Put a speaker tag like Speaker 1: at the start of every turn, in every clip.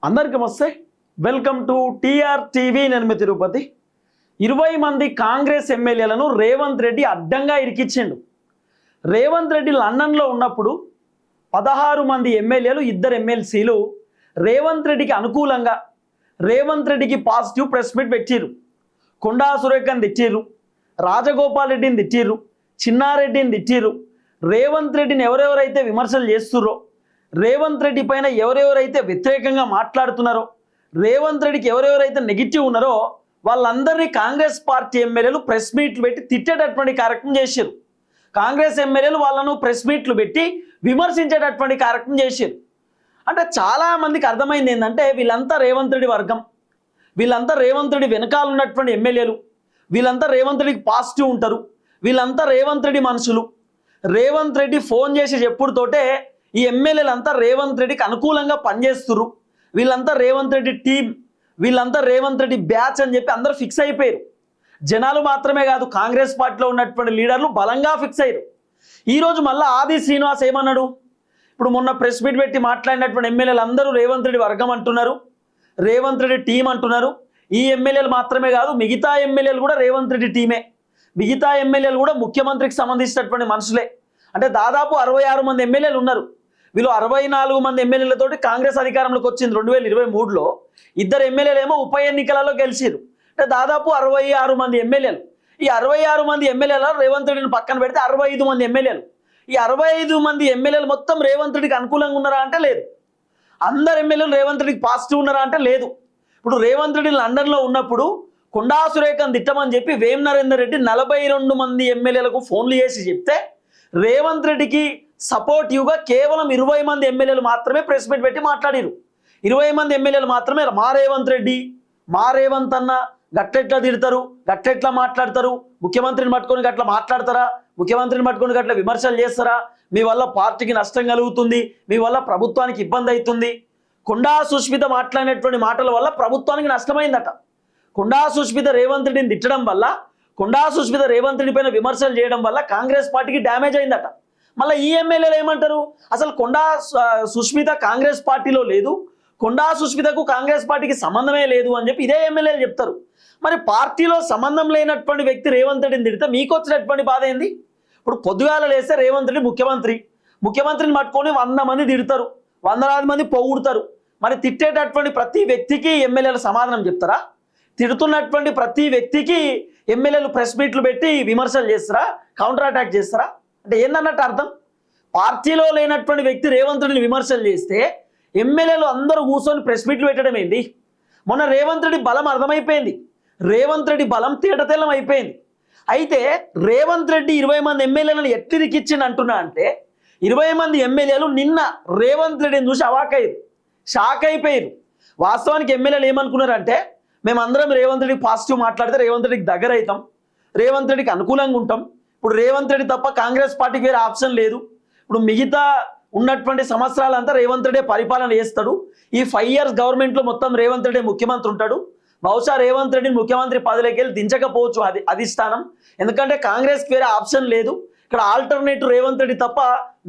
Speaker 1: అందరికీ నమస్తే. Welcome to TR TV. నేను మీ తిరుపతి. 20 మంది కాంగ్రెస్ ఎమ్మెల్యేలను రేవంత్ రెడ్డి అడ్డంగా ఇరికిచ్చిండు. రేవంత్ రెడ్డి లండన్లో ఉన్నప్పుడు 16 మంది ఎమ్మెల్యేలు, 2 ఎమ్మెల్సీలు రేవంత్ రెడ్డికి అనుకూలంగా, రేవంత్ రెడ్డికి పాజిటివ్ ప్రెస్ మీట్ పెట్టిర్రు. కొండా సురేఖని తిట్టిర్రు, రాజగోపాల్ రెడ్డిని తిట్టిర్రు, చిన్నారెడ్డిని తిట్టిర్రు. రేవంత్ రెడ్డిని ఎవరెవరైతే విమర్శలు చేస్తుర్రో, రేవంత్ రెడ్డి పైన ఎవరెవరైతే వ్యతిరేకంగా మాట్లాడుతున్నారో, రేవంత్ రెడ్డికి ఎవరెవరైతే నెగిటివ్ ఉన్నారో వాళ్ళందరినీ కాంగ్రెస్ పార్టీ ఎమ్మెల్యేలు ప్రెస్ మీట్లు పెట్టి తిట్టేటటువంటి కార్యక్రమం చేశారు. కాంగ్రెస్ ఎమ్మెల్యేలు వాళ్ళను ప్రెస్ మీట్లు పెట్టి విమర్శించేటటువంటి కార్యక్రమం చేశారు. అంటే చాలామందికి అర్థమైంది ఏంటంటే వీళ్ళంతా రేవంత్ రెడ్డి వర్గం, వీళ్ళంతా రేవంత్ రెడ్డి వెనకాల ఉన్నటువంటి ఎమ్మెల్యేలు, వీళ్ళంతా రేవంత్ రెడ్డికి పాజిటివ్ ఉంటారు, వీళ్ళంతా రేవంత్ రెడ్డి మనుషులు. రేవంత్ రెడ్డి ఫోన్ చేసి చెప్పుడుతోటే ఈ ఎమ్మెల్యేలంతా రేవంత్ రెడ్డికి అనుకూలంగా పనిచేస్తున్నారు, వీళ్ళంతా రేవంత్ రెడ్డి టీం, వీళ్ళంతా రేవంత్ రెడ్డి బ్యాచ్ అని చెప్పి అందరూ ఫిక్స్ అయిపోయారు. జనాలు మాత్రమే కాదు, కాంగ్రెస్ పార్టీలో ఉన్నటువంటి లీడర్లు బలంగా ఫిక్స్ అయ్యారు. ఈరోజు మళ్ళీ ఆది శ్రీనివాస్ ఏమన్నాడు? ఇప్పుడు మొన్న ప్రెస్ మీట్ పెట్టి మాట్లాడినటువంటి ఎమ్మెల్యేలు అందరూ రేవంత్ రెడ్డి వర్గం అంటున్నారు, రేవంత్ రెడ్డి టీం అంటున్నారు. ఈ ఎమ్మెల్యేలు మాత్రమే కాదు, మిగతా ఎమ్మెల్యేలు కూడా రేవంత్ రెడ్డి టీమే, మిగతా ఎమ్మెల్యేలు కూడా ముఖ్యమంత్రికి సంబంధించినటువంటి మనుషులే. అంటే దాదాపు 66 మంది ఎమ్మెల్యేలు ఉన్నారు. వీళ్ళు 64 మంది ఎమ్మెల్యేలతోటి కాంగ్రెస్ అధికారంలోకి వచ్చింది 2023లో. 2 ఎమ్మెల్యేలు ఏమో ఉప ఎన్నికలలో గెలిచారు. అంటే దాదాపు 66 మంది ఎమ్మెల్యేలు. ఈ 66 మంది ఎమ్మెల్యేలలో రేవంత్ రెడ్డిని పక్కన పెడితే 65 మంది ఎమ్మెల్యేలు. ఈ 65 మంది ఎమ్మెల్యేలు మొత్తం రేవంత్ రెడ్డికి అనుకూలంగా ఉన్నారా అంటే లేదు. అందరు ఎమ్మెల్యేలు రేవంత్ రెడ్డికి పాజిటివ్ ఉన్నారా అంటే లేదు. ఇప్పుడు రేవంత్ రెడ్డి లండన్లో ఉన్నప్పుడు కొండా సురేఖను తిట్టమని చెప్పి వేం నరేందర్ రెడ్డి 42 మంది ఎమ్మెల్యేలకు ఫోన్లు చేసి చెప్తే రేవంత్ రెడ్డికి సపోర్టివ్గా కేవలం 20 మంది ఎమ్మెల్యేలు మాత్రమే ప్రెస్ మీట్ పెట్టి మాట్లాడారు. 20 మంది ఎమ్మెల్యేలు మాత్రమే మా రేవంత్ రెడ్డి, మా రేవంత్ అన్న గట్లెట్లా తిడతారు, గట్లెట్లా మాట్లాడతారు, ముఖ్యమంత్రిని పట్టుకొని గట్లా మాట్లాడతారా, ముఖ్యమంత్రిని పట్టుకొని గట్ల విమర్శలు చేస్తారా, మీ వల్ల పార్టీకి నష్టం కలుగుతుంది, మీ వల్ల ప్రభుత్వానికి ఇబ్బంది అవుతుంది. కొండా సుష్మిత మాట్లాడినటువంటి మాటల వల్ల ప్రభుత్వానికి నష్టమైందట. కొండా సుష్మిత రేవంత్ రెడ్డిని తిట్టడం వల్ల, కొండా సుష్మిత రేవంత్ రెడ్డి పైన విమర్శలు చేయడం వల్ల కాంగ్రెస్ పార్టీకి డ్యామేజ్ అయిందట. మళ్ళీ ఈ ఎమ్మెల్యేలు ఏమంటారు? అసలు కొండా సుష్మిత కాంగ్రెస్ పార్టీలో లేదు, కొండా సుష్మితకు కాంగ్రెస్ పార్టీకి సంబంధమే లేదు అని చెప్పి ఇదే ఎమ్మెల్యేలు చెప్తారు. మరి పార్టీలో సంబంధం లేనటువంటి వ్యక్తి రేవంత్ రెడ్డిని తిడితే మీకు వచ్చినటువంటి బాధ ఏంది? ఇప్పుడు పొద్దుగాల లేస్తే రేవంత్ రెడ్డి ముఖ్యమంత్రిని పట్టుకొని 100 మంది తిడతారు, 100 మంది పొగుడుతారు. మరి తిట్టేటటువంటి ప్రతి వ్యక్తికి ఎమ్మెల్యేలు సమాధానం చెప్తారా? తిడుతున్నటువంటి ప్రతి వ్యక్తికి ఎమ్మెల్యేలు ప్రెస్ మీట్లు పెట్టి విమర్శలు చేస్తారా, కౌంటర్ అటాక్ చేస్తారా? అంటే ఏందన్నట్టు అర్థం? పార్టీలో లేనటువంటి వ్యక్తి రేవంత్ రెడ్డిని విమర్శలు చేస్తే ఎమ్మెల్యేలు అందరూ కూర్చొని ప్రెస్ మీట్లు పెట్టడం ఏంది? మొన్న రేవంత్ రెడ్డి బలం అర్థమైపోయింది, రేవంత్ రెడ్డి బలం తేటతెల్లం అయిపోయింది. అయితే రేవంత్ రెడ్డి 20 మంది ఎమ్మెల్యేలను ఎట్టిరికిచ్చింది అంటున్నా అంటే 20 మంది ఎమ్మెల్యేలు నిన్న రేవంత్ రెడ్డిని చూసి అవాకయ్యారు, షాక్ అయిపోయారు. వాస్తవానికి ఎమ్మెల్యేలు ఏమనుకున్నారంటే మేమందరం రేవంత్ రెడ్డికి పాజిటివ్ మాట్లాడితే రేవంత్ రెడ్డికి దగ్గర అవుతాం, రేవంత్ రెడ్డికి అనుకూలంగా ఉంటాం, ఇప్పుడు రేవంత్ రెడ్డి తప్ప కాంగ్రెస్ పార్టీకి వేరే ఆప్షన్ లేదు, ఇప్పుడు మిగతా ఉన్నటువంటి సంవత్సరాలంతా రేవంత్ రెడ్డి పరిపాలన చేస్తాడు, ఈ 5 ఇయర్స్ గవర్నమెంట్లో మొత్తం రేవంత్ రెడ్డి ముఖ్యమంత్రి ఉంటాడు, బహుశా రేవంత్ రెడ్డిని ముఖ్యమంత్రి పదవిలోకి వెళ్ళి దించకపోవచ్చు అధిష్టానం, ఎందుకంటే కాంగ్రెస్కి వేరే ఆప్షన్ లేదు, ఇక్కడ ఆల్టర్నేటివ్ రేవంత్ రెడ్డి తప్ప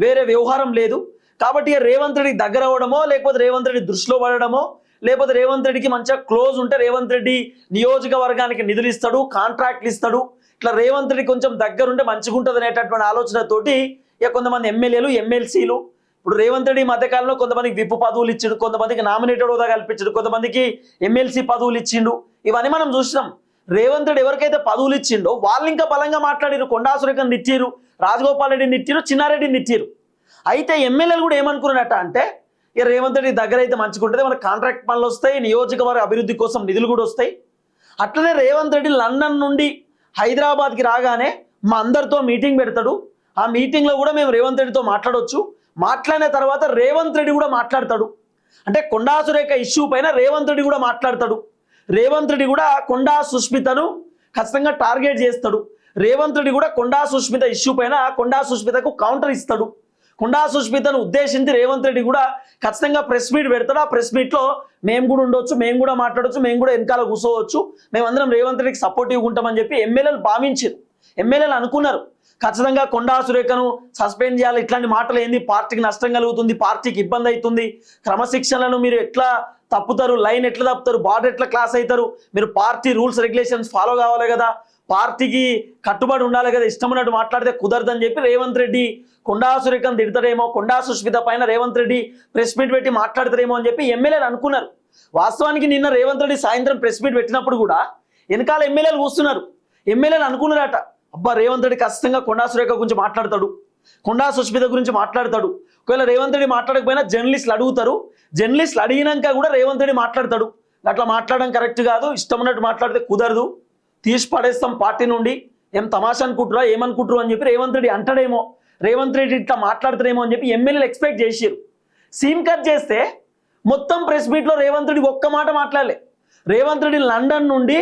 Speaker 1: వేరే వ్యవహారం లేదు. కాబట్టి రేవంత్ రెడ్డికి దగ్గర అవ్వడమో, లేకపోతే రేవంత్ రెడ్డి దృష్టిలో పడడమో, లేకపోతే రేవంత్ రెడ్డికి మంచిగా క్లోజ్ ఉంటే రేవంత్ రెడ్డి నియోజకవర్గానికి నిధులు ఇస్తాడు, కాంట్రాక్ట్లు ఇస్తాడు, ఇట్లా రేవంత్ రెడ్డి కొంచెం దగ్గరుంటే మంచిగా ఉంటుంది అనేటటువంటి ఆలోచనతోటి ఇక కొంతమంది ఎమ్మెల్యేలు, ఎమ్మెల్సీలు ఇప్పుడు రేవంత్ రెడ్డి మధ్యకాలంలో కొంతమందికి విప్ పదవులు ఇచ్చిండు, కొంతమందికి నామినేటెడ్ హోదా కల్పించాడు, కొంతమందికి ఎమ్మెల్సీ పదవులు ఇచ్చిండు. ఇవన్నీ మనం చూసినాం. రేవంత్ రెడ్డి ఎవరికైతే పదవులు ఇచ్చిండో వాళ్ళు ఇంకా బలంగా మాట్లాడిరు. కొండా సురేఖను తిట్టిరు, రాజగోపాల్ రెడ్డిని తిట్టిరు, చిన్నారెడ్డిని తిట్టిరు. అయితే ఎమ్మెల్యేలు కూడా ఏమనుకున్నారట అంటే ఇక రేవంత్ రెడ్డి దగ్గర అయితే మంచిగా ఉంటుంది, మనకు కాంట్రాక్ట్ పనులు వస్తాయి, నియోజకవర్గ అభివృద్ధి కోసం నిధులు కూడా వస్తాయి. అట్లనే రేవంత్ రెడ్డి లండన్ నుండి హైదరాబాద్కి రాగానే మా అందరితో మీటింగ్ పెడతాడు, ఆ మీటింగ్లో కూడా మేము రేవంత్ రెడ్డితో మాట్లాడవచ్చు, మాట్లాడిన తర్వాత రేవంత్ రెడ్డి కూడా మాట్లాడతాడు. అంటే కొండా సురేఖ ఇష్యూ పైన రేవంత్ రెడ్డి కూడా మాట్లాడతాడు, రేవంత్ రెడ్డి కూడా కొండా సుష్మితను ఖచ్చితంగా టార్గెట్ చేస్తాడు, రేవంత్ రెడ్డి కూడా కొండా సుష్మిత ఇష్యూ పైన కొండా సుష్మితకు కౌంటర్ ఇస్తాడు. కొండా సుష్మితను ఉద్దేశించి రేవంత్ రెడ్డి కూడా ఖచ్చితంగా ప్రెస్ మీట్ పెడతాడు. ఆ ప్రెస్ మీట్లో మేము కూడా ఉండొచ్చు, మేము కూడా మాట్లాడవచ్చు, మేము కూడా వెనకాల కూర్చోవచ్చు, మేమందరం రేవంత్ రెడ్డికి సపోర్టివ్గా ఉంటామని చెప్పి ఎమ్మెల్యేలు భావించారు, ఎమ్మెల్యేలు అనుకున్నారు. ఖచ్చితంగా కొండా సురేఖను సస్పెండ్ చేయాలి, ఇట్లాంటి మాటలు ఏంది, పార్టీకి నష్టం కలుగుతుంది, పార్టీకి ఇబ్బంది అవుతుంది, క్రమశిక్షణలను మీరు ఎట్లా తప్పుతారు, లైన్ ఎట్లా తప్పుతారు, బార్డర్ ఎట్లా క్లాస్ అవుతారు, మీరు పార్టీ రూల్స్ రెగ్యులేషన్స్ ఫాలో కావాలి కదా, పార్టీకి కట్టుబడి ఉండాలి కదా, ఇష్టం ఉన్నట్టు మాట్లాడితే కుదరదని చెప్పి రేవంత్ రెడ్డి కొండా సురేఖను తిడతారేమో, కొండా సుష్మిత పైన రేవంత్ రెడ్డి ప్రెస్ మీట్ పెట్టి మాట్లాడతారేమో అని చెప్పి ఎమ్మెల్యేలు అనుకున్నారు. వాస్తవానికి నిన్న రేవంత్ రెడ్డి సాయంత్రం ప్రెస్ మీట్ పెట్టినప్పుడు కూడా వెనకాల ఎమ్మెల్యేలు కూస్తున్నారు. ఎమ్మెల్యేలు అనుకున్నారట, అబ్బా రేవంత్ రెడ్డి ఖచ్చితంగా కొండా సురేఖ గురించి మాట్లాడతాడు, కొండా సుష్మిత గురించి మాట్లాడతాడు, ఒకవేళ రేవంత్ రెడ్డి మాట్లాడకపోయినా జర్నలిస్టులు అడుగుతారు, జర్నలిస్టులు అడిగినాక కూడా రేవంత్ రెడ్డి మాట్లాడతాడు, అట్లా మాట్లాడడం కరెక్ట్ కాదు, ఇష్టం ఉన్నట్టు మాట్లాడితే కుదరదు, తీసి పడేస్తాం పార్టీ నుండి, ఏం తమాషా అనుకుంటురా ఏమనుకుంటారు అని చెప్పి రేవంత్ రెడ్డి అంటాడేమో, రేవంత్ రెడ్డి ఇట్లా మాట్లాడతారేమో అని చెప్పి ఎమ్మెల్యేలు ఎక్స్పెక్ట్ చేసారు. సీన్ కట్ చేస్తే మొత్తం ప్రెస్ మీట్లో రేవంత్ రెడ్డి ఒక్క మాట మాట్లాడలే. రేవంత్ రెడ్డి లండన్ నుండి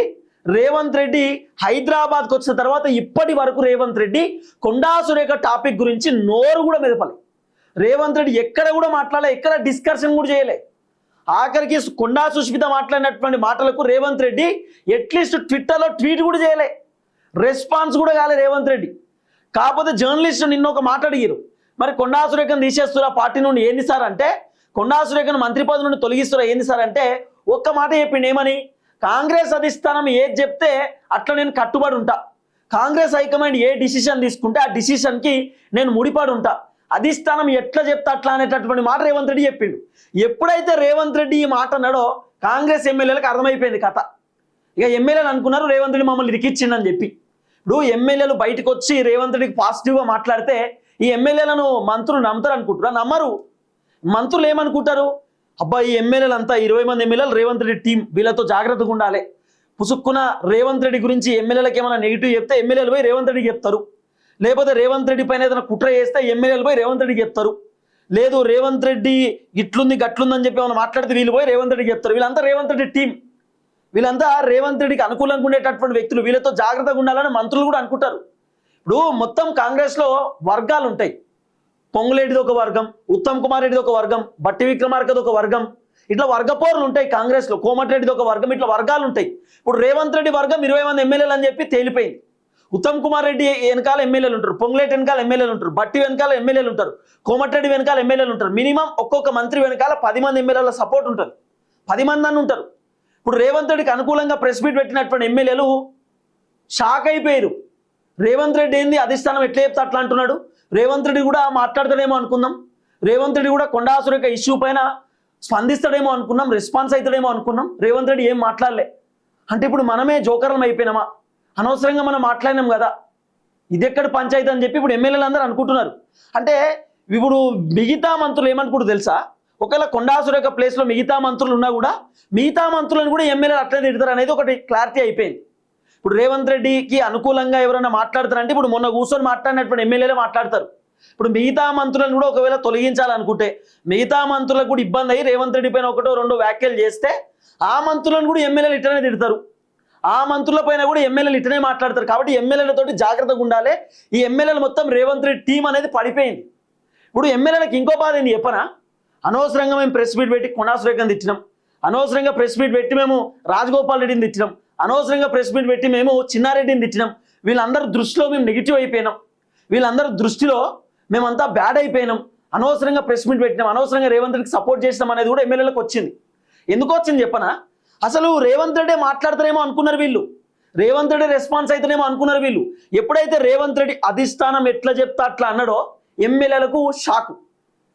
Speaker 1: రేవంత్ రెడ్డి హైదరాబాద్కి వచ్చిన తర్వాత ఇప్పటి వరకు రేవంత్ రెడ్డి కొండా సురేఖ టాపిక్ గురించి నోరు కూడా మెదపలే. రేవంత్ రెడ్డి ఎక్కడ కూడా మాట్లాడలే, ఎక్కడ డిస్కషన్ కూడా చేయలే. ఆఖరికి కొండా సుష్మిత మాట్లాడినటువంటి మాటలకు రేవంత్ రెడ్డి అట్లీస్ట్ ట్విట్టర్లో ట్వీట్ కూడా చేయలే, రెస్పాన్స్ కూడా కాలే రేవంత్ రెడ్డి. కాకపోతే జర్నలిస్టు నిన్న ఒక మాట అడిగారు, మరి కొండా సురేఖను తీసేస్తురా పార్టీ నుండి ఏంది సార్ అంటే, కొండా సురేఖను మంత్రి పదవి నుండి తొలగిస్తురా ఏంది సార్ అంటే ఒక్క మాట చెప్పిండు, ఏమని, కాంగ్రెస్ అధిష్టానం ఏది చెప్తే అట్లా నేను కట్టుబడి ఉంటా, కాంగ్రెస్ హైకమాండ్ ఏ డిసిషన్ తీసుకుంటే ఆ డిసిషన్కి నేను ముడిపడి ఉంటా, అధిష్టానం ఎట్లా చెప్తా అట్లా అనేటటువంటి మాట రేవంత్ రెడ్డి చెప్పిండు. ఎప్పుడైతే రేవంత్ రెడ్డి ఈ మాట అన్నాడో కాంగ్రెస్ ఎమ్మెల్యేలకు అర్థమైపోయింది కథ. ఇక ఎమ్మెల్యేలు అనుకున్నారు రేవంత్ రెడ్డి మమ్మల్ని ఇరికిచ్చిండని చెప్పి. ఇప్పుడు ఎమ్మెల్యేలు బయటకు వచ్చి రేవంత్ రెడ్డికి పాజిటివ్గా మాట్లాడితే ఈ ఎమ్మెల్యేలను మంత్రులు నమ్ముతారు అనుకుంటారా? నమ్మరు. మంత్రులు ఏమనుకుంటారు, అబ్బా ఈ ఎమ్మెల్యేలు అంతా 20 మంది ఎమ్మెల్యేలు రేవంత్ రెడ్డి టీం, వీళ్ళతో జాగ్రత్తగా ఉండాలి, పుసుక్కున రేవంత్ రెడ్డి గురించి ఎమ్మెల్యేలకు ఏమైనా నెగిటివ్ చెప్తే ఎమ్మెల్యేలు పోయి రేవంత్ రెడ్డికి చెప్తారు, లేకపోతే రేవంత్ రెడ్డి పైన ఏదైనా కుట్ర చేస్తే ఎమ్మెల్యేలు పోయి రేవంత్ రెడ్డికి చెప్తారు, లేదు రేవంత్ రెడ్డి ఇట్లుంది గట్లుందని చెప్పి ఏమైనా మాట్లాడితే వీళ్ళు పోయి రేవంత్ రెడ్డికి చెప్తారు. వీళ్ళంతా రేవంత్ రెడ్డి టీం, వీళ్ళంతా రేవంత్ రెడ్డికి అనుకూలంగా ఉండేటటువంటి వ్యక్తులు, వీళ్ళతో జాగ్రత్తగా ఉండాలని మంత్రులు కూడా అనుకుంటారు. ఇప్పుడు మొత్తం కాంగ్రెస్లో వర్గాలు ఉంటాయి, పొంగులేటిది ఒక వర్గం, ఉత్తమ్ కుమార్ రెడ్డిది ఒక వర్గం, బట్టి విక్రమార్కది ఒక వర్గం, ఇట్లా వర్గపోరులు ఉంటాయి కాంగ్రెస్లో, కోమటిరెడ్డిది ఒక వర్గం, ఇట్లా వర్గాలు ఉంటాయి. ఇప్పుడు రేవంత్ రెడ్డి వర్గం 20 మంది ఎమ్మెల్యేలు అని చెప్పి తేలిపోయింది. ఉత్తమ్ కుమార్ రెడ్డి వెనకాల ఎమ్మెల్యేలు ఉంటారు, పొంగులేటి వెనకాల ఎమ్మెల్యేలు ఉంటారు, బట్టి వెనకాల ఎమ్మెల్యేలు ఉంటారు, కోమటిరెడ్డి వెనకాల ఎమ్మెల్యేలు ఉంటారు. మినిమం ఒక్కొక్క మంత్రి వెనకాల 10 మంది ఎమ్మెల్యేల సపోర్ట్ ఉంటుంది, 10 మంది అని ఉంటారు. ఇప్పుడు రేవంత్ రెడ్డికి అనుకూలంగా ప్రెస్ మీట్ పెట్టినటువంటి ఎమ్మెల్యేలు షాక్ అయిపోయారు. రేవంత్ రెడ్డి ఏంది అధిష్టానం ఎట్లా చెప్తే అట్లా అంటున్నాడు, రేవంత్ రెడ్డి కూడా మాట్లాడతాడేమో అనుకున్నాం, రేవంత్ రెడ్డి కూడా కొండా సురేఖ ఇష్యూ పైన స్పందిస్తాడేమో అనుకున్నాం, రెస్పాన్స్ అవుతాడేమో అనుకున్నాం, రేవంత్ రెడ్డి ఏం మాట్లాడలే. అంటే ఇప్పుడు మనమే జోకర్లం అయిపోయినామా, అనవసరంగా మనం మాట్లాడినాం కదా, ఇది ఎక్కడ పంచాయతీ అని చెప్పి ఇప్పుడు ఎమ్మెల్యేలు అందరూ అనుకుంటున్నారు. అంటే ఇప్పుడు మిగతా మంత్రులు ఏమనుకుంటారు తెలుసా, ఒకవేళ కొండా సురేఖ ప్లేస్లో మిగతా మంత్రులు ఉన్నా కూడా మిగతా మంత్రులను కూడా ఎమ్మెల్యేలు అట్లనే తిడతారు అనేది ఒకటి క్లారిటీ అయిపోయింది. ఇప్పుడు రేవంత్ రెడ్డికి అనుకూలంగా ఎవరైనా మాట్లాడతారంటే ఇప్పుడు మొన్న కూర్చొని మాట్లాడినటువంటి ఎమ్మెల్యేలే మాట్లాడతారు. ఇప్పుడు మిగతా మంత్రులను కూడా ఒకవేళ తొలగించాలనుకుంటే మిగతా మంత్రులకు కూడా ఇబ్బంది అయ్యి రేవంత్ రెడ్డి పైన 1-2 వ్యాఖ్యలు చేస్తే ఆ మంత్రులను కూడా ఎమ్మెల్యేలు ఇట్లనే తిడతారు, ఆ మంత్రుల పైన కూడా ఎమ్మెల్యేలు ఇట్లనే మాట్లాడతారు. కాబట్టి ఎమ్మెల్యేలతోటి జాగ్రత్తగా ఉండాలి. ఈ ఎమ్మెల్యేలు మొత్తం రేవంత్ రెడ్డి టీం అనేది పడిపోయింది. ఇప్పుడు ఎమ్మెల్యేలకు ఇంకో బాధ ఏంది చెప్పనా, అనవసరంగా మేము ప్రెస్ మీట్ పెట్టి కొండా సురేఖను తిట్టినాం, అనవసరంగా ప్రెస్ మీట్ పెట్టి మేము రాజగోపాల్ రెడ్డిని తిట్టినాం, అనవసరంగా ప్రెస్ మీట్ పెట్టి మేము చిన్నారెడ్డిని తిట్టినాం, వీళ్ళందరి దృష్టిలో మేము నెగిటివ్ అయిపోయినాం, వీళ్ళందరి దృష్టిలో మేమంతా బ్యాడ్ అయిపోయినాం, అనవసరంగా ప్రెస్ మీట్ పెట్టినాం, అనవసరంగా రేవంత్ రెడ్డికి సపోర్ట్ చేసినాం అనేది కూడా ఎమ్మెల్యేలకు వచ్చింది. ఎందుకు వచ్చింది చెప్పనా, అసలు రేవంత్ రెడ్డి మాట్లాడతారేమో అనుకున్నారు వీళ్ళు, రేవంత్ రెడ్డి రెస్పాన్స్ అయితేనేమో అనుకున్నారు వీళ్ళు. ఎప్పుడైతే రేవంత్ రెడ్డి అధిష్టానం ఎట్లా చెప్తా అట్లా అన్నాడో ఎమ్మెల్యేలకు షాకు.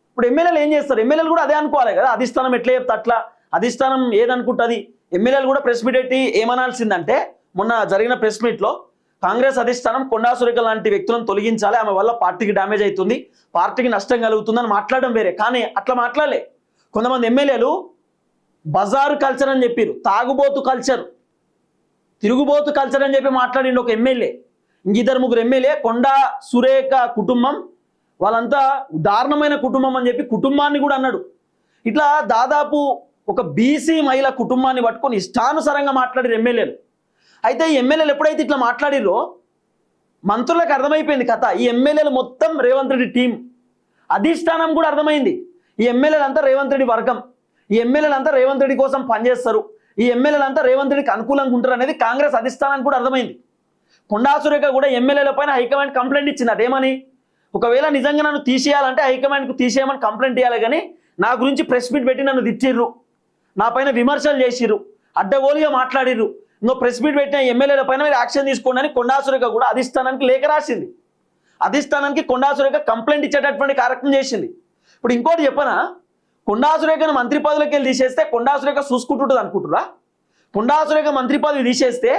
Speaker 1: ఇప్పుడు ఎమ్మెల్యేలు ఏం చేస్తారు, ఎమ్మెల్యేలు కూడా అదే అనుకోవాలి కదా, అధిష్టానం ఎట్లా చెప్తా అట్లా, అధిష్టానం ఏదనుకుంటుంది. ఎమ్మెల్యేలు కూడా ప్రెస్ మీట్ పెట్టి ఏమనాల్సిందంటే, మొన్న జరిగిన ప్రెస్ మీట్లో కాంగ్రెస్ అధిష్టానం కొండా సురేఖ లాంటి వ్యక్తులను తొలగించాలి, ఆమె వల్ల పార్టీకి డ్యామేజ్ అవుతుంది, పార్టీకి నష్టం కలుగుతుందని మాట్లాడడం వేరే. కానీ అట్లా మాట్లాడలే. కొంతమంది ఎమ్మెల్యేలు బజారు కల్చర్ అని చెప్పారు, తాగుబోతు కల్చర్, తిరుగుబోతు కల్చర్ అని చెప్పి మాట్లాడిండు ఒక ఎమ్మెల్యే. ఇంక 2-3 ఎమ్మెల్యే కొండా సురేఖ కుటుంబం వాళ్ళంతా దారుణమైన కుటుంబం అని చెప్పి కుటుంబాన్ని కూడా అన్నాడు. ఇట్లా దాదాపు ఒక బీసీ మహిళ కుటుంబాన్ని పట్టుకొని ఇష్టానుసారంగా మాట్లాడారు ఎమ్మెల్యేలు. అయితే ఈ ఎమ్మెల్యేలు ఎప్పుడైతే ఇట్లా మాట్లాడిరో మంత్రులకు అర్థమైపోయింది కథ, ఈ ఎమ్మెల్యేలు మొత్తం రేవంత్ రెడ్డి టీం, అధిష్టానం కూడా అర్థమైంది ఈ ఎమ్మెల్యేలు అంతా రేవంత్ రెడ్డి వర్గం, ఈ ఎమ్మెల్యేలు అంతా రేవంత్ రెడ్డి కోసం పనిచేస్తారు, ఈ ఎమ్మెల్యేలు అంతా రేవంత్ రెడ్డికి అనుకూలంగా ఉంటారు అనేది కాంగ్రెస్ అధిష్టానానికి కూడా అర్థమైంది. కొండా సురేఖ కూడా ఎమ్మెల్యేల పైన హైకమాండ్ కంప్లైంట్ ఇచ్చింది. అదేమని, ఒకవేళ నిజంగా నన్ను తీసేయాలంటే హైకమాండ్కు తీసేయమని కంప్లైంట్ ఇవ్వాలి, కానీ నా గురించి ప్రెస్ మీట్ పెట్టి నన్ను తిట్టిర్రు, నా పైన విమర్శలు చేసిర్రు, అడ్డగోలుగా మాట్లాడిర్రు, ఇంకో ప్రెస్ మీట్ పెట్టిన ఎమ్మెల్యేల పైన మీరు యాక్షన్ తీసుకోండి అని కొండా సురేఖ కూడా అధిష్టానానికి లేఖ రాసింది. అధిష్టానానికి కొండా సురేఖ కంప్లైంట్ ఇచ్చేటటువంటి కార్యక్రమం చేసింది. ఇప్పుడు ఇంకోటి చెప్పనా, కొండా సురేఖను మంత్రి పదవిలోకి వెళ్ళి తీసేస్తే కొండా సురేఖ చూసుకుంటుంటుంది అనుకుంటురా? కొండా సురేఖ మంత్రి పదవి తీసేస్తే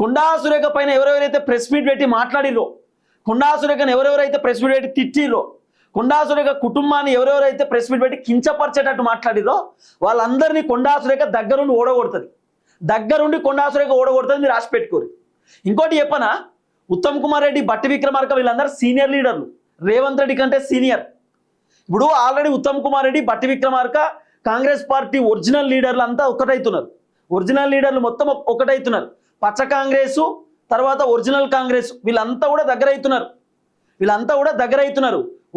Speaker 1: కొండా సురేఖ పైన ఎవరెవరైతే ప్రెస్ మీట్ పెట్టి మాట్లాడిరో, కొండా సురేఖను ఎవరెవరైతే ప్రెస్ మీట్ పెట్టి తిట్టిరో, కొండా సురేఖ కుటుంబాన్ని ఎవరెవరైతే ప్రెస్ మీట్ పెట్టి కించపరిచేటట్టు మాట్లాడిరో వాళ్ళందరినీ కొండా సురేఖ దగ్గరుండి ఓడగొడుతుంది. దగ్గరుండి కొండా సురేఖ ఓడగొడుతుంది, మీరు రాసి పెట్టుకోరు. ఇంకోటి చెప్పనా, ఉత్తమ్ కుమార్ రెడ్డి, బట్టి విక్రమార్క వీళ్ళందరూ సీనియర్ లీడర్లు, రేవంత్ రెడ్డి కంటే సీనియర్. ఇప్పుడు ఆల్రెడీ ఉత్తమ్ కుమార్ రెడ్డి, బట్టి విక్రమార్క కాంగ్రెస్ పార్టీ ఒరిజినల్ లీడర్లు అంతా ఒకటవుతున్నారు. ఒరిజినల్ లీడర్లు మొత్తం ఒకటవుతున్నారు. పచ్చ కాంగ్రెసు తర్వాత ఒరిజినల్ కాంగ్రెస్ వీళ్ళంతా కూడా దగ్గర అవుతున్నారు.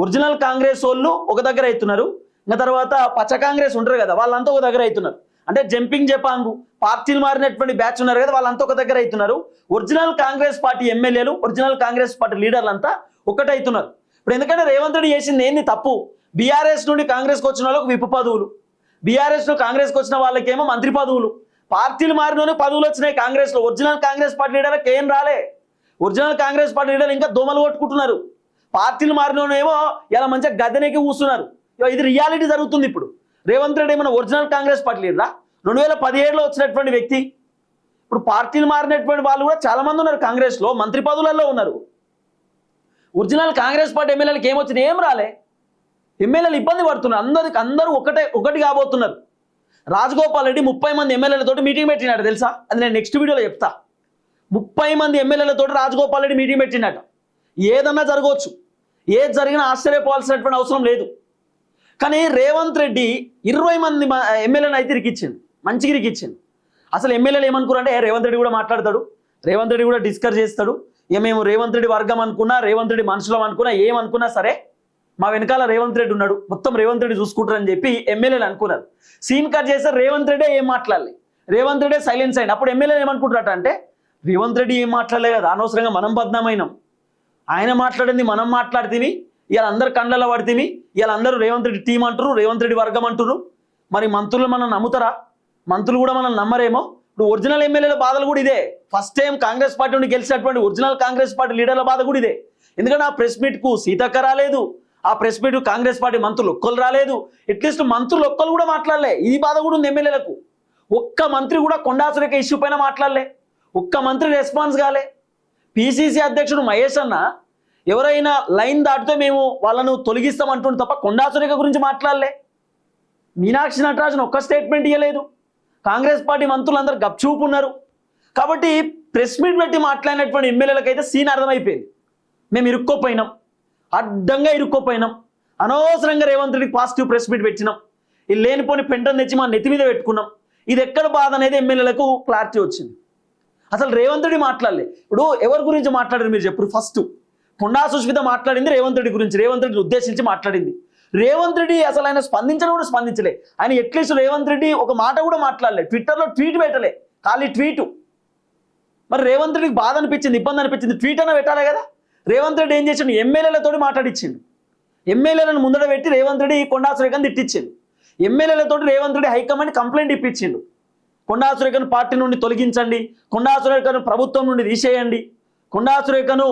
Speaker 1: ఒరిజినల్ కాంగ్రెస్ వాళ్ళు ఒక దగ్గర అవుతున్నారు, ఇంకా తర్వాత పచ్చ కాంగ్రెస్ ఉంటారు కదా వాళ్ళంతా ఒక దగ్గర అవుతున్నారు. అంటే జంపింగ్ జపాంగు పార్టీలు మారినటువంటి బ్యాచ్ ఉన్నారు కదా వాళ్ళంతా ఒక దగ్గర అవుతున్నారు. ఒరిజినల్ కాంగ్రెస్ పార్టీ ఎమ్మెల్యేలు, ఒరిజినల్ కాంగ్రెస్ పార్టీ లీడర్లు అంతా ఒకటవుతున్నారు. ఇప్పుడు ఎందుకంటే రేవంత్ రెడ్డి చేసింది ఏంది తప్పు, బీఆర్ఎస్ నుండి కాంగ్రెస్కి వచ్చిన వాళ్ళకు విప్ పదవులు, బీఆర్ఎస్ లో కాంగ్రెస్కి వచ్చిన వాళ్ళకేమో మంత్రి పదవులు, పార్టీలు మారినోనే పదవులు వచ్చినాయి కాంగ్రెస్లో. ఒరిజినల్ కాంగ్రెస్ పార్టీ లీడర్లకు ఏం రాలే. ఒరిజినల్ కాంగ్రెస్ పార్టీ లీడర్లు ఇంకా దోమలు కొట్టుకుంటున్నారు. పార్టీలు మారినోనేమో ఇలా మంచిగా గద్దెనెక్కి కూస్తున్నారు. ఇది రియాలిటీ జరుగుతుంది. ఇప్పుడు రేవంత్ రెడ్డి ఏమైనా ఒరిజినల్ కాంగ్రెస్ పార్టీ లీడరా? 2017లో వచ్చినటువంటి వ్యక్తి. ఇప్పుడు పార్టీలు మారినటువంటి వాళ్ళు కూడా చాలా మంది ఉన్నారు కాంగ్రెస్లో, మంత్రి పదవులలో ఉన్నారు. ఒరిజినల్ కాంగ్రెస్ పార్టీ ఎమ్మెల్యేలకు ఏమొచ్చింది, ఏం రాలే. ఎమ్మెల్యేలు ఇబ్బంది పడుతున్నారు. అందరూ ఒకటి కాబోతున్నారు. రాజగోపాల్ రెడ్డి 30 మంది ఎమ్మెల్యేలతోటి మీటింగ్ పెట్టినాడు తెలుసా? అది నేను నెక్స్ట్ వీడియోలో చెప్తా. 30 మంది ఎమ్మెల్యేలతోటి రాజగోపాల్ రెడ్డి మీటింగ్ పెట్టినాడు. ఏదన్నా జరగవచ్చు, ఏది జరిగినా ఆశ్చర్యపోవాల్సినటువంటి అవసరం లేదు. కానీ రేవంత్ రెడ్డి 20 మంది ఎమ్మెల్యేలను అయితే ఇరికిచ్చింది, మంచిగా ఇరికిచ్చింది. అసలు ఎమ్మెల్యేలు ఏమనుకున్నారంటే రేవంత్ రెడ్డి కూడా మాట్లాడతాడు, రేవంత్ రెడ్డి కూడా డిస్కస్ చేస్తాడు, ఇక మేము రేవంత్ రెడ్డి వర్గం అనుకున్నా, రేవంత్ రెడ్డి మనుషులం అనుకున్నా, ఏమనుకున్నా సరే మా వెనకాల రేవంత్ రెడ్డి ఉన్నాడు, మొత్తం రేవంత్ రెడ్డి చూసుకుంటారని చెప్పి ఎమ్మెల్యేలు అనుకున్నారు. సీన్ కట్ చేస్తారు, రేవంత్ రెడ్డి ఏం మాట్లాడలే, రేవంత్ రెడ్డి సైలెన్స్ అయింది. అప్పుడు ఎమ్మెల్యేలు ఏమనుకుంటారట అంటే రేవంత్ రెడ్డి ఏం మాట్లాడలే కదా, అనవసరంగా మనం బద్నామైనాం, ఆయన మాట్లాడింది మనం మాట్లాడితేమి, ఇలా అందరు కండ్లలో పడితేమి, ఇలా అందరూ రేవంత్ రెడ్డి టీం అంటారు, రేవంత్ రెడ్డి వర్గం అంటారు. మరి మంత్రులు మనం నమ్ముతారా? మంత్రులు కూడా మనం నమ్మరేమో. ఇప్పుడు ఒరిజినల్ ఎమ్మెల్యేల బాధలు కూడా ఇదే. ఫస్ట్ టైం కాంగ్రెస్ పార్టీ నుండి గెలిచినటువంటి ఒరిజినల్ కాంగ్రెస్ పార్టీ లీడర్ల బాధ కూడా ఇదే. ఎందుకంటే ఆ ప్రెస్ మీట్కు సీతక్క రాలేదు, ఆ ప్రెస్ మీట్ కాంగ్రెస్ పార్టీ మంత్రులు ఒక్కరు రాలేదు, అట్లీస్ట్ మంత్రులు ఒక్కరు కూడా మాట్లాడలే. ఇది బాధ కూడా ఉంది ఎమ్మెల్యేలకు. ఒక్క మంత్రి కూడా కొండా సురేఖ ఇష్యూ పైన మాట్లాడలే, ఒక్క మంత్రి రెస్పాన్స్ కాలే. పిసిసి అధ్యక్షుడు మహేష్ అన్న ఎవరైనా లైన్ దాటితే మేము వాళ్ళను తొలగిస్తామంటుంది తప్ప కొండా సురేఖ గురించి మాట్లాడలే. మీనాక్షి నటరాజన్ ఒక్క స్టేట్మెంట్ ఇవ్వలేదు. కాంగ్రెస్ పార్టీ మంత్రులు అందరూ గప్చూపు ఉన్నారు. కాబట్టి ప్రెస్ మీట్ పెట్టి మాట్లాడినటువంటి ఎమ్మెల్యేలకైతే సీన్ అర్థమైపోయింది. మేము ఇరుక్కోపోయినాం, అడ్డంగా ఇరుక్కోపోయినాం, అనవసరంగా రేవంత్ రెడ్డికి పాజిటివ్ ప్రెస్ మీట్ పెట్టినాం, ఈ లేనిపోని పెంటను తెచ్చి మా నెత్తి మీద పెట్టుకున్నాం. ఇది ఎక్కడ బాధ అనేది ఎమ్మెల్యేలకు క్లారిటీ వచ్చింది. అసలు రేవంత్ రెడ్డి మాట్లాడలే. ఇప్పుడు ఎవరి గురించి మాట్లాడారు మీరు చెప్పు? ఫస్ట్ కొండా సుష్మిత మాట్లాడింది రేవంత్ రెడ్డి గురించి, రేవంత్ రెడ్డిని ఉద్దేశించి మాట్లాడింది. రేవంత్ రెడ్డి అసలు ఆయన స్పందించడం కూడా స్పందించలే. ఆయన ఎట్లీస్ట్ రేవంత్ రెడ్డి ఒక మాట కూడా మాట్లాడలే, ట్విట్టర్లో ట్వీట్ పెట్టలే, ఖాళీ ట్వీటు. మరి రేవంత్ రెడ్డికి బాధ అనిపించింది, ఇబ్బంది అనిపించింది, ట్వీట్ అన్న పెట్టాలి కదా. రేవంత్ రెడ్డి ఏం చేసిండు, ఎమ్మెల్యేలతో మాట్లాడిచ్చిండు. ఎమ్మెల్యేలను ముందర పెట్టి రేవంత్ రెడ్డి కొండా సురేఖను తిట్టించిండు. ఎమ్మెల్యేలతో రేవంత్ రెడ్డి హైకమాండ్ కంప్లైంట్ ఇప్పించిండు. కొండా సురేఖను పార్టీ నుండి తొలగించండి, కొండా సురేఖను ప్రభుత్వం నుండి తీసేయండి, కొండా సురేఖను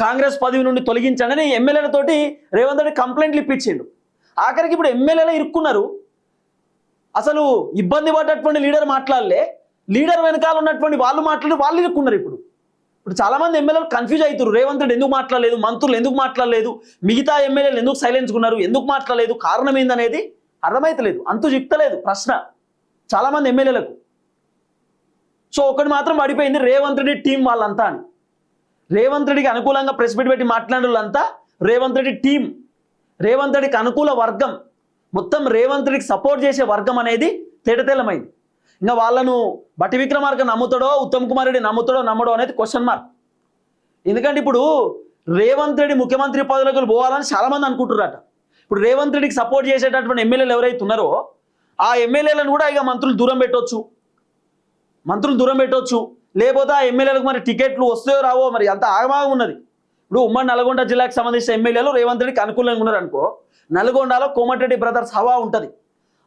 Speaker 1: కాంగ్రెస్ పదవి నుండి తొలగించండి అని ఎమ్మెల్యేలతోటి రేవంత్ రెడ్డి కంప్లైంట్లు ఇప్పించిండు. ఆఖరికి ఇప్పుడు ఎమ్మెల్యేలు ఇరుక్కున్నారు. అసలు ఇబ్బంది పడ్డటువంటి లీడర్ మాట్లాడలే, లీడర్ వెనకాల ఉన్నటువంటి వాళ్ళు వాళ్ళు ఇరుక్కున్నారు. ఇప్పుడు చాలామంది ఎమ్మెల్యేలు కన్ఫ్యూజ్ అవుతారు, రేవంత్ రెడ్డి ఎందుకు మాట్లాడలేదు, మంత్రులు ఎందుకు మాట్లాడలేదు, మిగతా ఎమ్మెల్యేలు ఎందుకు సైలెన్స్ ఉన్నారు, ఎందుకు మాట్లాడలేదు, కారణం ఏందనేది అర్థమైతలేదు, అంతు చిక్తలేదు ప్రశ్న చాలామంది ఎమ్మెల్యేలకు. సో ఒకటి మాత్రం పడిపోయింది, రేవంత్ రెడ్డి టీం వాళ్ళంతా అని. రేవంత్ రెడ్డికి అనుకూలంగా ప్రెస్ మీట్ పెట్టి మాట్లాడే వాళ్ళంతా రేవంత్ రెడ్డి టీం, రేవంత్ రెడ్డికి అనుకూల వర్గం, మొత్తం రేవంత్ రెడ్డికి సపోర్ట్ చేసే వర్గం అనేది తేటతెల్లమైంది. ఇంకా వాళ్ళను బట్టి విక్రమార్క నమ్ముతాడో, ఉత్తమ్ కుమార్ రెడ్డి నమ్ముతాడో నమ్మడో అనేది క్వశ్చన్ మార్క్. ఎందుకంటే ఇప్పుడు రేవంత్ రెడ్డి ముఖ్యమంత్రి పదవులకు పోవాలని చాలామంది అనుకుంటున్నారట. ఇప్పుడు రేవంత్ రెడ్డికి సపోర్ట్ చేసేటటువంటి ఎమ్మెల్యేలు ఎవరైతే ఉన్నారో ఆ ఎమ్మెల్యేలను కూడా ఇక మంత్రులు దూరం పెట్టవచ్చు, లేకపోతే ఆ ఎమ్మెల్యేలకు మరి టికెట్లు వస్తాయో రావో మరి అంత ఆగమాగం ఉన్నది. ఇప్పుడు ఉమ్మడి నల్గొండ జిల్లాకు సంబంధించిన ఎమ్మెల్యేలు రేవంత్ రెడ్డికి అనుకూలంగా ఉన్నారు అనుకో, నల్గొండలో కోమటిరెడ్డి బ్రదర్స్ హవా ఉంటుంది.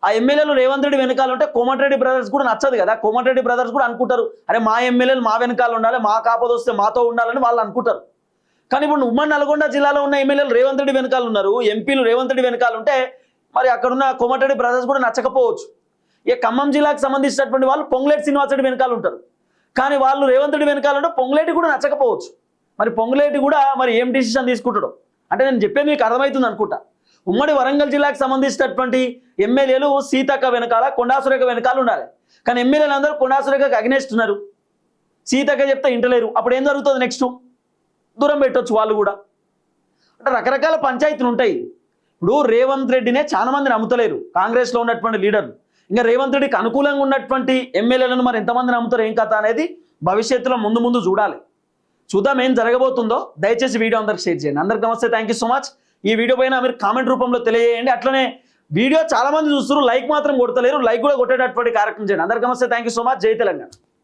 Speaker 1: ఆ ఎమ్మెల్యేలు రేవంత్ రెడ్డి వెనకాల ఉంటే కోమటిరెడ్డి బ్రదర్స్ కూడా నచ్చదు కదా. కోమటిరెడ్డి బ్రదర్స్ కూడా అనుకుంటారు, అరే మా ఎమ్మెల్యేలు మా వెనకాల ఉండాలి, మా కాపద వస్తే మాతో ఉండాలని వాళ్ళు అనుకుంటారు. కానీ ఇప్పుడు ఉమ్మడి నల్గొండ జిల్లాలో ఉన్న ఎమ్మెల్యేలు రేవంత్ రెడ్డి వెనకాల ఉన్నారు, ఎంపీలు రేవంత్ రెడ్డి వెనకాల ఉంటే మరి అక్కడున్న కోమటిరెడ్డి బ్రదర్స్ కూడా నచ్చకపోవచ్చు. ఇక ఖమ్మం జిల్లాకు సంబంధించినటువంటి వాళ్ళు పొంగులేటి శ్రీనివాసరెడ్డి వెనకాల ఉంటారు, కానీ వాళ్ళు రేవంత్ రెడ్డి వెనకాల ఉంటే పొంగులేటి కూడా నచ్చకపోవచ్చు. మరి పొంగులేటి కూడా మరి ఏం డిసిషన్ తీసుకుంటాడో అంటే నేను చెప్పేది మీకు అర్థమవుతుంది అనుకుంటా. ఉమ్మడి వరంగల్ జిల్లాకు సంబంధించినటువంటి ఎమ్మెల్యేలు సీతక్క వెనకాల కొండా సురేఖ వెనకాల ఉండాలి, కానీ ఎమ్మెల్యేలు అందరూ కొండా సురేఖకు అగ్నెస్ట్ ఉన్నారు. సీతక్క చెప్తే ఇంటలేరు, అప్పుడు ఏం జరుగుతుంది? నెక్స్ట్ దూరం పెట్టొచ్చు వాళ్ళు కూడా. అంటే రకరకాల పంచాయతీలు ఉంటాయి. ఇప్పుడు రేవంత్ రెడ్డినే చాలా మంది నమ్ముతలేరు కాంగ్రెస్లో ఉన్నటువంటి లీడర్లు. ఇంకా రేవంత్ రెడ్డికి అనుకూలంగా ఉన్నటువంటి ఎమ్మెల్యేలను మరి ఎంతమంది నమ్ముతారు ఏం కథ అనేది భవిష్యత్తులో ముందు చూడాలి. చూద్దాం ఏం జరగబోతుందో. దయచేసి వీడియో అందరికి షేర్ చేయండి. అందరికి నమస్తే, థ్యాంక్ యూ సో మచ్. ఈ వీడియో పైన మీరు కామెంట్ రూపంలో తెలియజేయండి. అట్లనే వీడియో చాలా మంది చూస్తారు, లైక్ మాత్రం కొడతలేరు, లైక్ కూడా కొట్టేటటువంటి కార్యక్రమం చేయండి. అందరికి నమస్తే, థ్యాంక్ యూ సో మచ్. జై తెలంగాణ.